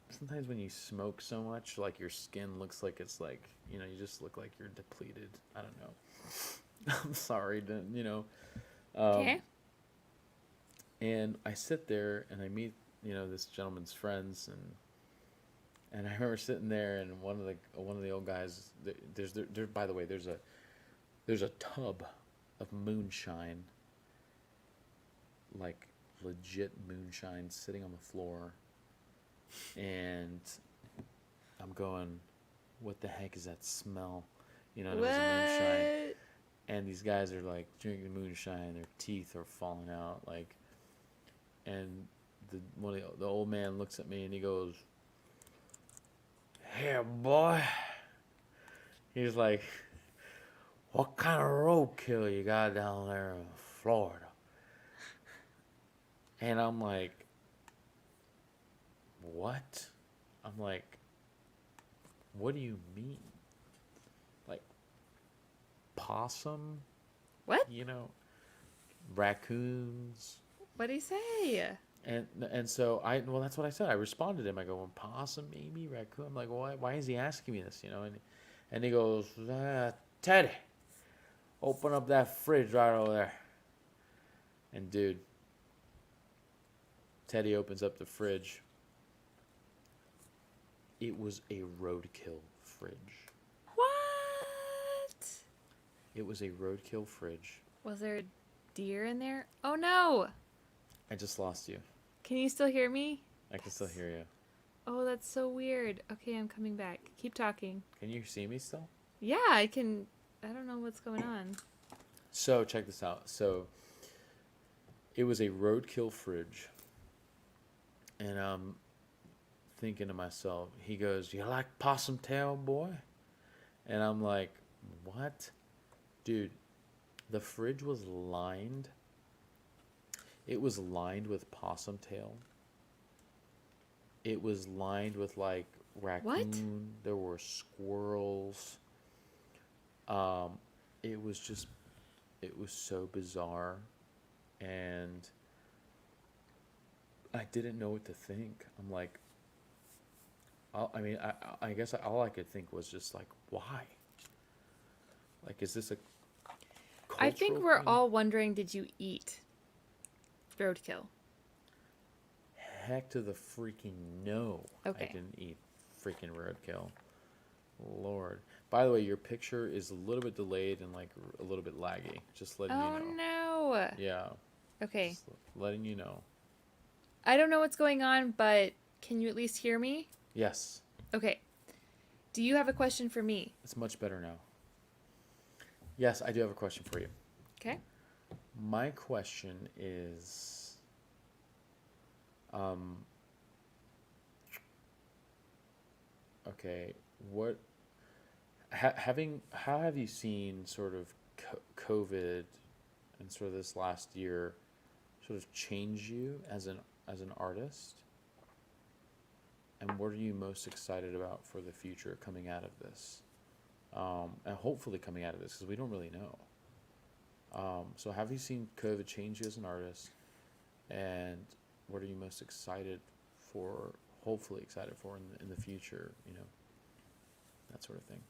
sometimes when you smoke so much, like your skin looks like it's like, you just look like you're depleted. I don't know. I'm sorry, Okay. And I sit there and I meet, this gentleman's friends, and I remember sitting there, and one of the old guys, by the way, there's a tub of moonshine, like legit moonshine, sitting on the floor, and I'm going, what the heck is that smell? It was moonshine, and these guys are like drinking moonshine, their teeth are falling out, like, and the old man looks at me and he goes, "Here, boy." He's like, "What kind of roadkill you got down there in Florida?" And I'm like, "What?" I'm like, "What do you mean? Like, possum? What? Raccoons?" What'd he say? And so that's what I said. I responded to him. I go, "Well, possum, maybe raccoon." I'm like, why is he asking me this? And he goes, "Teddy, open up that fridge right over there." And dude, Teddy opens up the fridge. It was a roadkill fridge. What? It was a roadkill fridge. Was there a deer in there? Oh no! I just lost you. Can you still hear me? I can still hear you. Oh, that's so weird. Okay, I'm coming back. Keep talking. Can you see me still? Yeah, I can. I don't know what's going on. So check this out. So it was a roadkill fridge, and I'm thinking to myself, he goes, "You like possum tail, boy?" And I'm like, "What?" Dude, the fridge was lined. It was lined with possum tail. It was lined with like raccoon. What? There were squirrels. It was just it was so bizarre, and I didn't know what to think. I'm like, I guess all I could think was just like, why? Like, is this a I think cultural we're thing? all wondering, did you eat roadkill? Heck to the freaking no. I Okay. didn't eat freaking roadkill. Lord. By the way, your picture is a little bit delayed and like a little bit laggy. Just letting you Oh know. no. Yeah. Okay. Just letting you know. I don't know what's going on, but can you at least hear me? Yes. Okay. Do you have a question for me? It's much better now. Yes, I do have a question for you. Okay. My question is, um, okay, how have you seen sort of COVID and sort of this last year sort of change you as an artist? And what are you most excited about for the future coming out of this? And hopefully coming out of this, because we don't really know. So have you seen COVID change you as an artist? And what are you most excited for, hopefully excited for in the future, that sort of thing.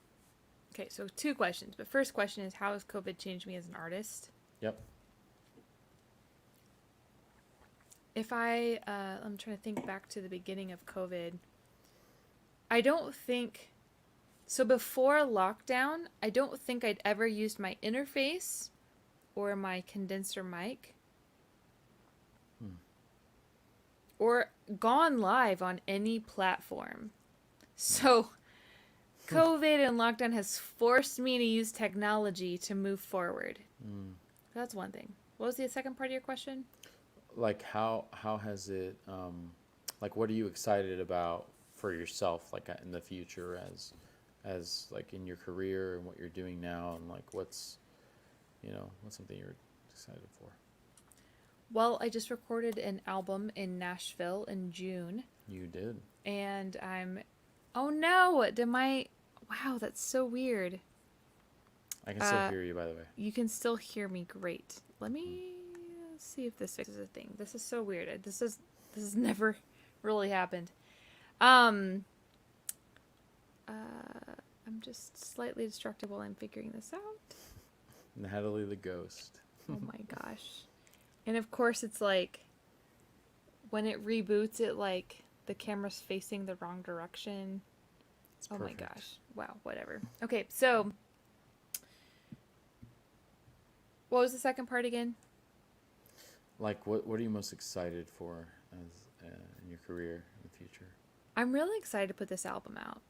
Okay, so two questions. But first question is, how has COVID changed me as an artist? Yep. If I'm trying to think back to the beginning of COVID. I don't think, so before lockdown, I don't think I'd ever used my interface or my condenser mic or gone live on any platform. So COVID and lockdown has forced me to use technology to move forward. That's one thing. What was the second part of your question? Like how has it like what are you excited about for yourself, like in the future, as like in your career and what you're doing now, and like what's something you're excited for? Well, I just recorded an album in Nashville in June. You did. And oh no, wow, that's so weird. I can still hear you, by the way. You can still hear me great. Let me see if this fixes a thing. This is so weird. This has never really happened. I'm just slightly distracted while I'm figuring this out. Natalie the ghost. Oh my gosh. And of course it's like when it reboots it, like the camera's facing the wrong direction. It's Oh perfect. my gosh. Wow, whatever. Okay, so what was the second part again? Like what are you most excited for as in your career in the future? I'm really excited to put this album out.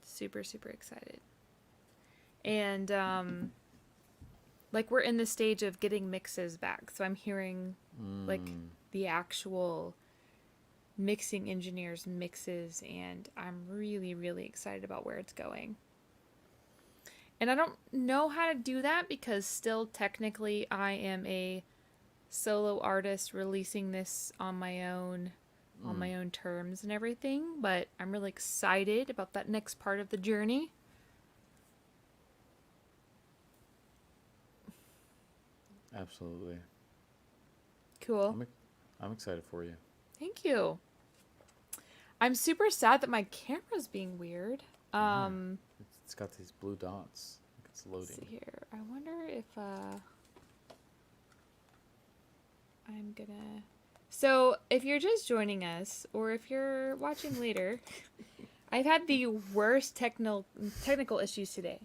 Super, super excited. And like we're in the stage of getting mixes back. So I'm hearing like the actual mixing engineers mixes, and I'm really, really excited about where it's going. And I don't know how to do that because still technically I am a solo artist releasing this on my own terms and everything, but I'm really excited about that next part of the journey. Absolutely. Cool. I'm excited for you. Thank you. I'm super sad that my camera's being weird. It's got these blue dots. It's loading. Let's see here. I wonder if I'm gonna. So if you're just joining us, or if you're watching later, I've had the worst technical issues today.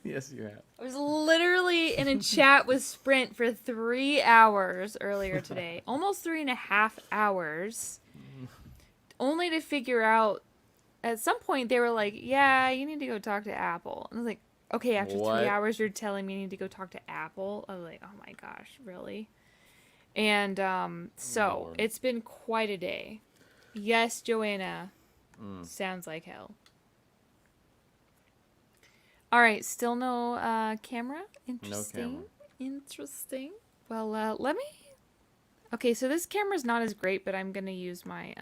Yes, you have. I was literally in a chat with Sprint for 3 hours earlier today, almost 3.5 hours, only to figure out. At some point, they were like, "Yeah, you need to go talk to Apple." And I was like, "Okay." After What? 3 hours, you're telling me I need to go talk to Apple? I was like, "Oh my gosh, really?" And so Lord. it's been quite a day. Yes, Joanna. Sounds like hell. All right, still no camera. Interesting. No camera. Interesting. Well, let me. Okay, so this camera's not as great, but I'm gonna use my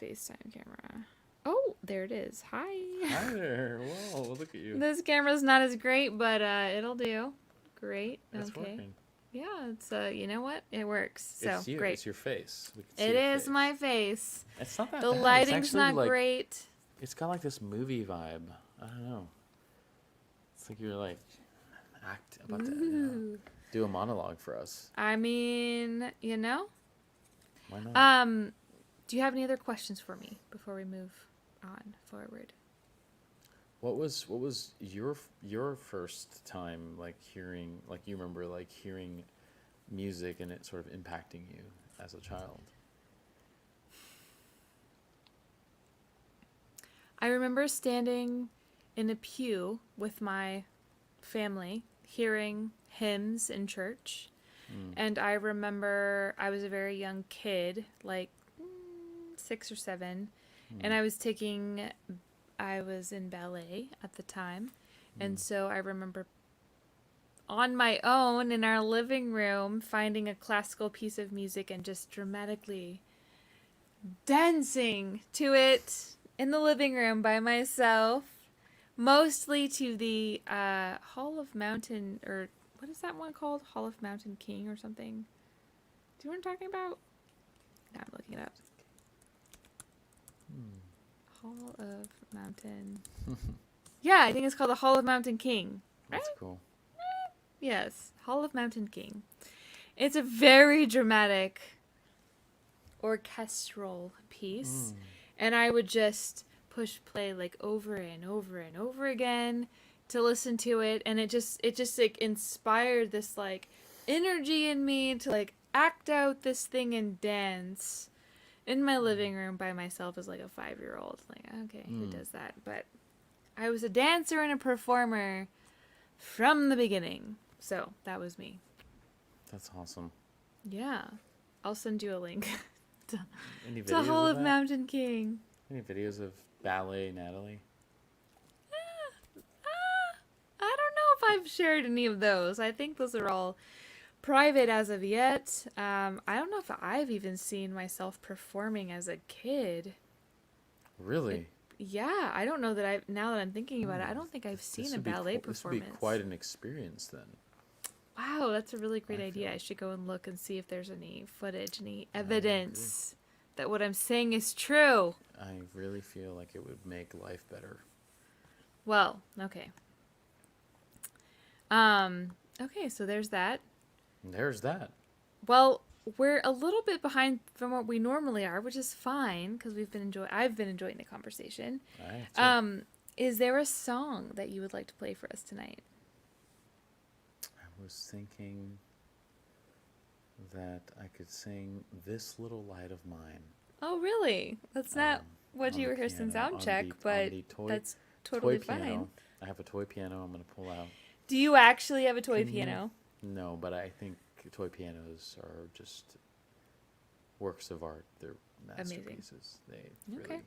FaceTime camera. Oh, there it is. Hi. Hi there. Whoa, look at you. This camera's not as great, but it'll do. Great. It's Okay. working. Yeah, it's you know what? It works. So It's you. great. It's your face. We can see It your is face. my face. It's not that The bad. lighting's it's actually not like, great. It's got like this movie vibe. I don't know. It's like you're like about to Ooh. do a monologue for us. I mean, you know. Why not? Do you have any other questions for me before we move on forward? What was your first time like hearing, like you remember like hearing music and it sort of impacting you as a child? I remember standing in a pew with my family, hearing hymns in church. And I remember I was a very young kid, like 6 or 7, and I was in ballet at the time. And so I remember on my own in our living room finding a classical piece of music and just dramatically dancing to it in the living room by myself, mostly to the Hall of Mountain, or what is that one called? Hall of Mountain King or something? Do you know what I'm talking about? No, I'm looking it up. Hall of Mountain. Yeah, I think it's called the Hall of Mountain King. Right? That's cool. Yes, Hall of Mountain King. It's a very dramatic orchestral piece, and I would just push play like over and over and over again to listen to it, and it just like inspired this like energy in me to like act out this thing and dance in my living room by myself as like a 5-year-old. Like, okay, who does that? But I was a dancer and a performer from the beginning. So that was me. That's awesome. Yeah. I'll send you a link Any to videos Hall of of that? Mountain King. Any videos of ballet, Natalie? I don't know if I've shared any of those. I think those are all private as of yet. I don't know if I've even seen myself performing as a kid. Really? Yeah, I don't know that I've, now that I'm thinking about it, I don't think I've seen a ballet This would performance. be quite an experience then. Wow, that's a really great I idea. feel- I should go and look and see if there's any footage, any evidence that what I'm saying is true. I really feel like it would make life better. Well, okay. Okay, so there's that. And there's that. Well, we're a little bit behind from what we normally are, which is fine because I've been enjoying the conversation. I have to- Is there a song that you would like to play for us tonight? I was thinking that I could sing "This Little Light of Mine." Oh, really? That's not what on you the rehearsed in piano, sound on check, the- but on the that's totally toy piano. fine. I have a toy piano I'm going to pull out. Do you actually have a toy Can you- piano? No, but I think toy pianos are just works of art. They're Amazing. masterpieces. They Okay.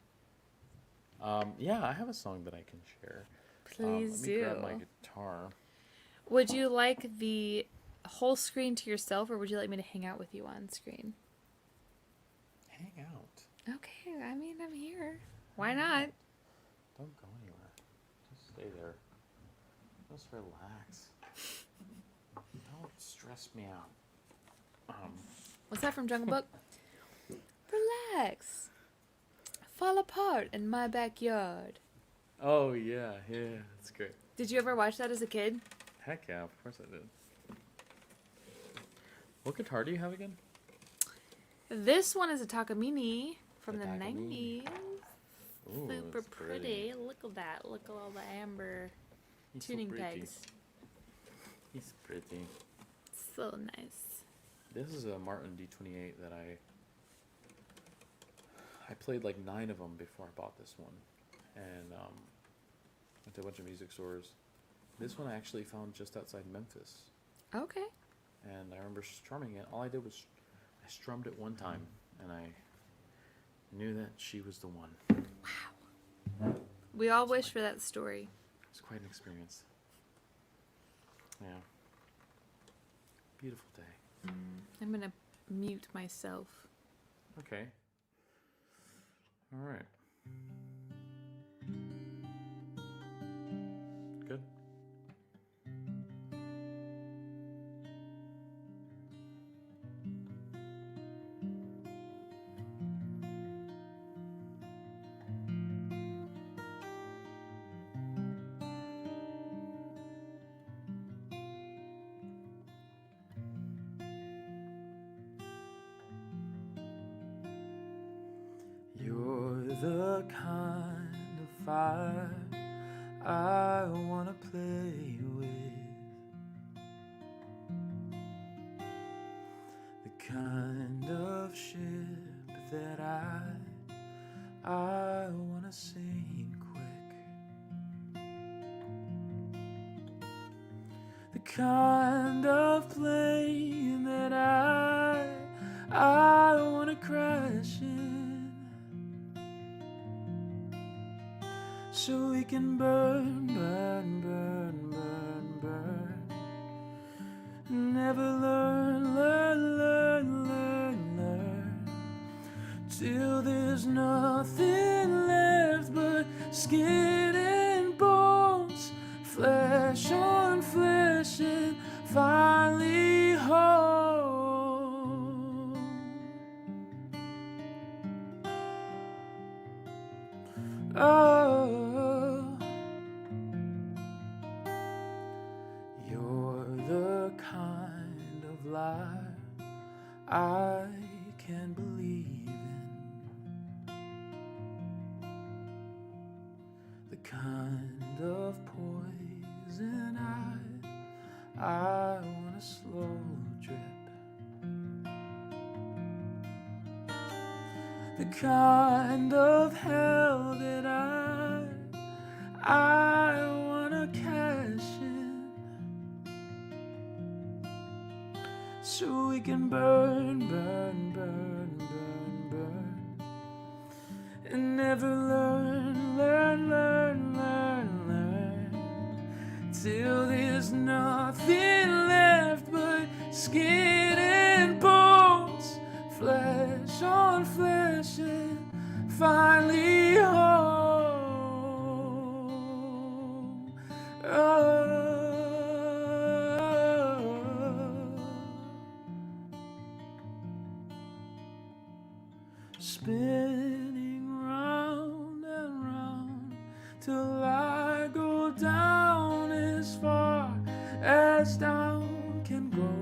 really. Yeah, I have a song that I can share. Please let me grab do. my guitar. Would you like the whole screen to yourself, or would you like me to hang out with you on screen? Hang out. Okay, I mean, I'm here. Why not? Don't go anywhere. Just stay there. Just relax. Don't stress me out. What's that from Jungle Book? Relax. Fall apart in my backyard. Oh yeah, that's great. Did you ever watch that as a kid? Heck yeah, of course I did. What guitar do you have again? This one is a Takamine from The the Takamine. 90s. Ooh, Super that's pretty. Look at that. Look at all the amber He's so tuning pretty. pegs. He's pretty. So nice. This is a Martin D28 that I played like 9 of them before I bought this one, and went to a bunch of music stores. This one I actually found just outside Memphis, Okay. and I remember strumming it. All I did was I strummed it one time, and I knew that she was the one. We all wish for that story. It was quite an experience. Yeah. Beautiful day. I'm going to mute myself. Okay. All right. the kind of fire I wanna play with, the kind of ship that I wanna sing quick, the kind of plane that I wanna crash in, so we can burn, burn, burn, burn, burn, never learn, learn, learn, learn, learn, till there's nothing left but skin and bones, flesh on flesh, and finally home. Oh, you're the kind of liar I can believe in, the kind of poison I wanna slow drip, the kind of hell that I wanna cash in, so we can burn, burn, burn, burn, burn, and never learn, learn, learn, learn, learn, till there's nothing left but skin and bones, flesh on flesh, and finally home. Oh, spinning round and round till I go down as far as down can go,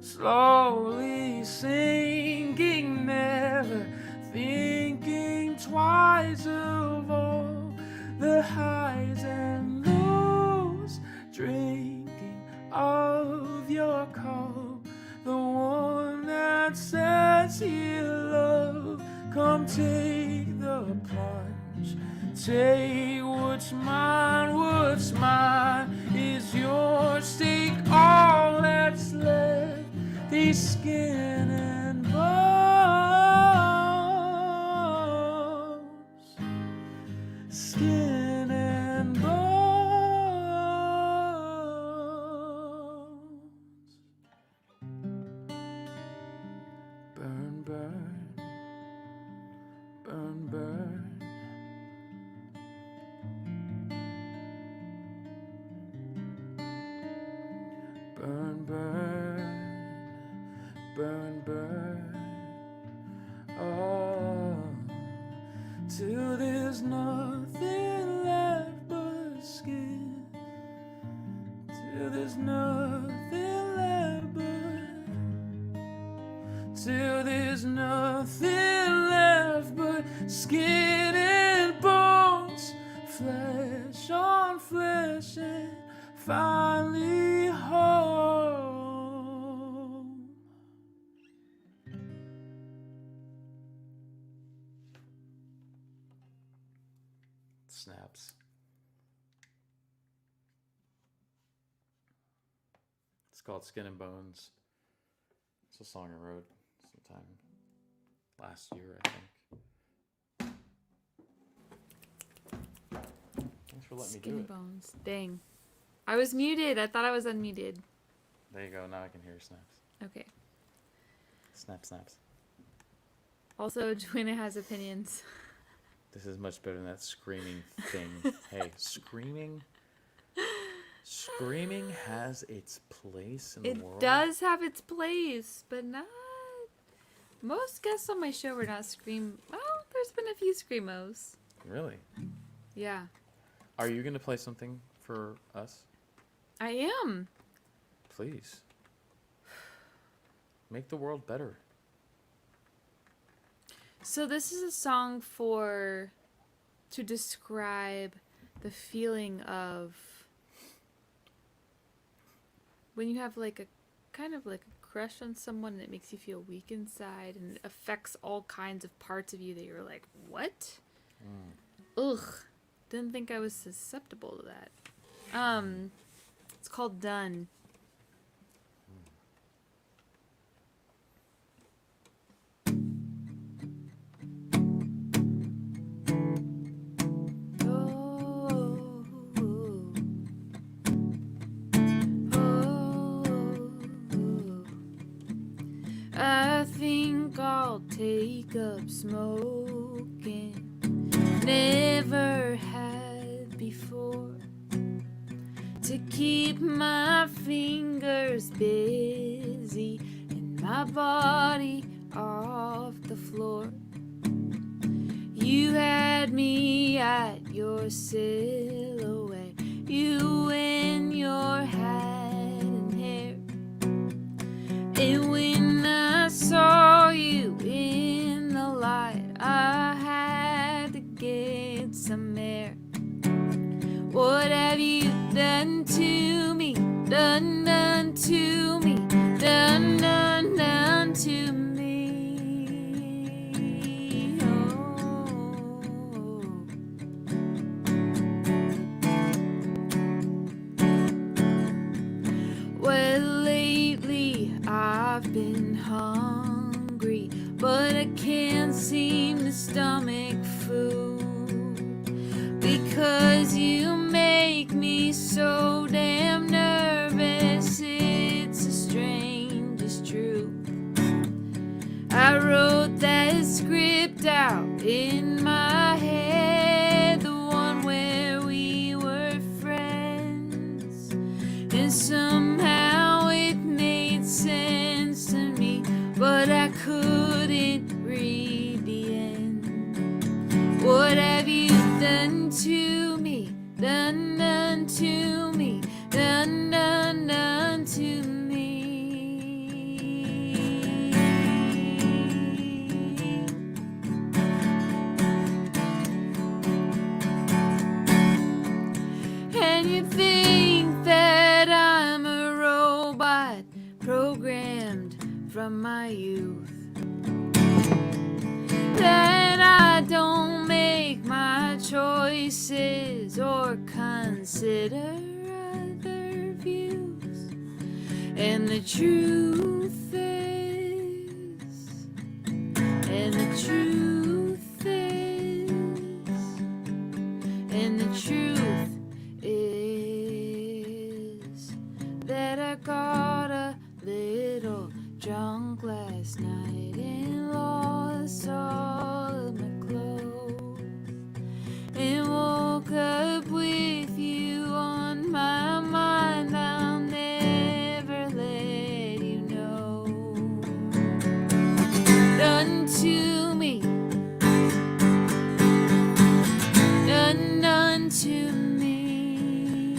slowly sinking, never thinking twice of all the highs and lows, drinking of your cup, the one that says you love. Come take the plunge, take what's mine is yours, take all that's left, these skin and bones, skin and bones, burn, burn, burn, burn, burn, burn, burn, burn, oh, till there's nothing left but skin, till there's nothing left but, till there's nothing left but skin and bones, flesh on flesh, and finally home. Snaps. It's called Skin and Bones. It's a song I wrote sometime last year, I think. Thanks for letting me do Skinny it. bones. Dang. I was muted. I thought I was unmuted. There you go. Now I can hear your snaps. Okay. Snap, snaps. Also, Joanna has opinions. This is much better than that screaming thing. Hey, screaming has its place in the world. It does have its place, but not... Most guests on my show were not scream... Well, there's been a few screamos. Really? Yeah. Are you going to play something for us? I am. Please. Make the world better. So this is a song to describe the feeling of when you have like a kind of like a crush on someone and it makes you feel weak inside and it affects all kinds of parts of you that you're like, what? Ugh. Didn't think I was susceptible to that. It's called Done. I think I'll take up smoking. Never had before. To keep my fingers busy and my body off the floor. You had me at your silhouette. You and your hat and hair. And when I saw you in the light, I had to get some air. What have you done to me? Done to me? Done to me? Oh. Well, lately I've been hungry, but I can't seem to stomach food because you make me so damn nervous. It's a strange, it's true. I wrote that script out in my head, the one where we were friends, and somehow it made sense to me, but I couldn't read the end. What have you done to me? Done to me? Done to me? And you think that I'm a robot programmed from my youth, that I don't make my choices or consider other views. And the truth is, and the truth is, and the truth is that I got a little drunk last night and lost all of my clothes, and woke up with you on my mind. I'll never let you know. Done to me, done to me,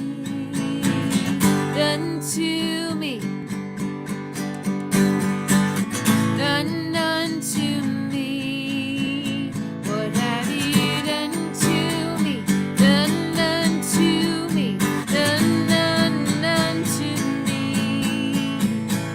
done to me, done to me. What have you done to me? Done to me, done to me.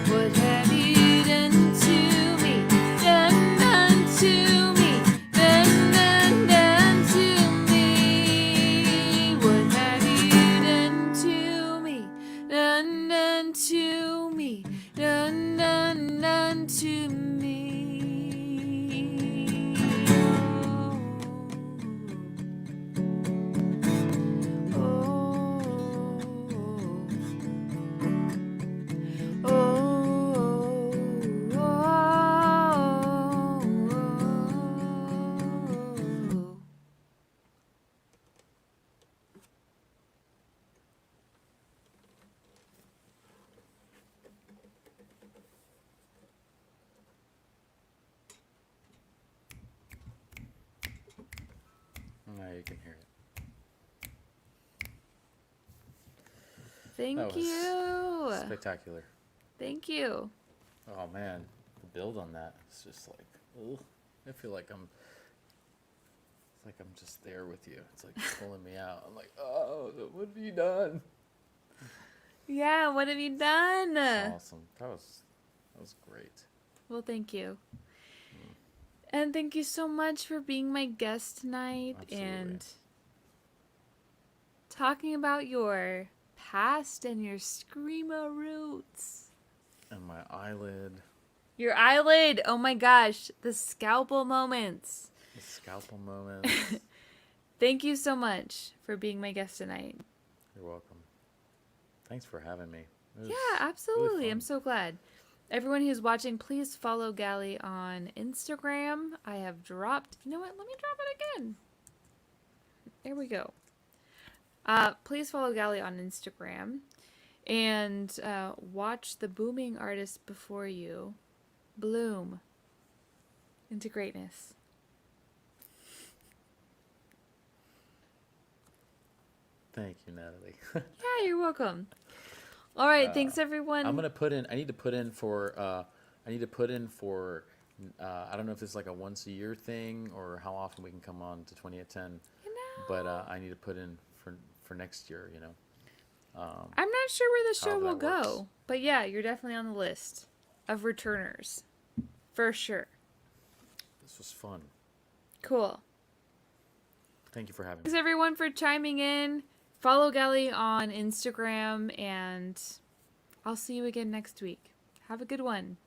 What have you done to me? Done to me, done to me. What have you done to me? Done to me, done to me. Oh, oh, oh, oh, oh. Now you can hear it. Thank That was you. spectacular. Thank you. Oh man, the build on that is just like, ugh. I feel like it's like I'm just there with you. It's like pulling me out. I'm like, oh, what have you done? Yeah, what have you done? It's awesome. That was great. Well, thank you. And thank you so much for being my guest tonight Absolutely. and talking about your past and your screamo roots. And my eyelid, Your eyelid. Oh my gosh, the scalpel moments. the scalpel moments. Thank you so much for being my guest tonight. You're welcome. Thanks for having me. It was Yeah, absolutely. really I'm fun. so glad. Everyone who's watching, please follow Gali on Instagram. I have dropped, you know what? Let me drop it again. There we go. Please follow Gali on Instagram and watch the booming artist before you bloom into greatness. Thank you, Natalie. Yeah, you're welcome. All right, thanks everyone. I'm gonna put in. I need to put in for. I don't know if it's like a once a year thing or how often we can come on to 20 at 10. But I need to put in for next year. You know. I'm not sure where the show however will that go, works. but yeah, you're definitely on the list of returners. For sure. This was fun. Cool. Thank you for having me. Thanks everyone for chiming in. Follow Gali on Instagram, and I'll see you again next week. Have a good one.